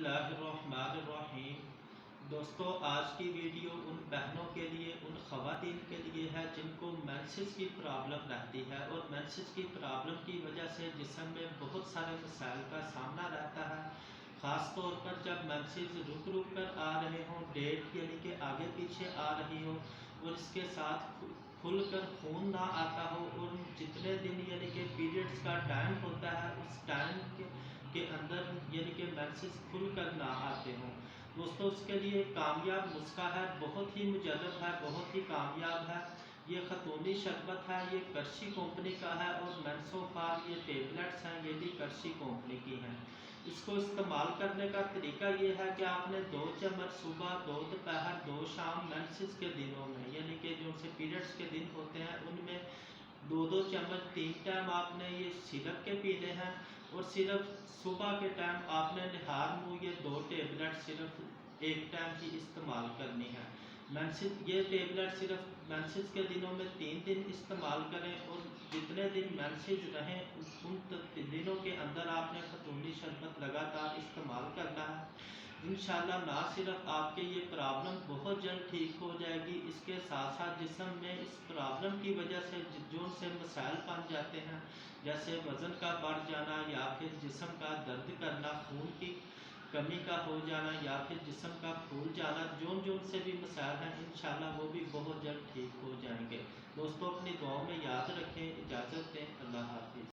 बिस्मिल्लाहिर्रहमानिर्रहीम। दोस्तों, आज की वीडियो उन बहनों के लिए, उन ख़वातीन के लिए है जिनको मेंसेस की प्रॉब्लम रहती है और मेंसेस की प्रॉब्लम की वजह से जिस्म में बहुत सारे मसाइल का सामना रहता है। ख़ास तौर पर जब मेंसेस रुक रुक कर आ रहे हों, डेट यानी कि आगे पीछे आ रही हो और इसके साथ खुल कर खून ना आता हो और जितने दिन यानी कि पीरियड्स का टाइम होता है उस टाइम के अंदर यानी कि मेंसेस खुल कर ना आते हों। दोस्तों, उसके लिए एक कामयाब नुस्खा है, बहुत ही मुजर्रब है, बहुत ही कामयाब है। ये खतूनी शरबत है, ये कर्शी कंपनी का है और मेंसोफार ये टेबलेट्स हैं, ये भी कर्शी कंपनी की हैं। इसको इस्तेमाल करने का तरीका ये है कि आपने 2 चम्मच सुबह, 2 दोपहर, 2 शाम मेंसेस के दिनों में यानी कि जो से पीरियड्स के दिन होते हैं उनमें 2-2 चम्मच 3 टाइम आपने ये सिरप के पीने हैं और सिर्फ सुबह के टाइम आपने निहार मुँह ये 2 टेबलेट सिर्फ एक टाइम ही इस्तेमाल करनी है। मेंसेस ये टेबलेट सिर्फ मेंसेस के दिनों में 3 दिन इस्तेमाल करें और जितने दिन मेंसेस रहें उन दिनों के अंदर आपने खतूनी शरबत लगातार इस्तेमाल करना है। इंशाल्लाह ना सिर्फ आपके ये प्रॉब्लम बहुत जल्द ठीक हो जाएगी, इसके साथ साथ जिस्म में इस प्रॉब्लम की वजह से जो से मसाइल बन जाते हैं, जैसे वज़न का बढ़ जाना या फिर जिस्म का दर्द करना, खून की कमी का हो जाना या फिर जिस्म का फूल जाना, जो से भी मसाइल हैं इंशाल्लाह वो भी बहुत जल्द ठीक हो जाएंगे। दोस्तों, अपनी दुआओं में याद रखें। इजाज़त दें। अल्लाह हाफ़िज़।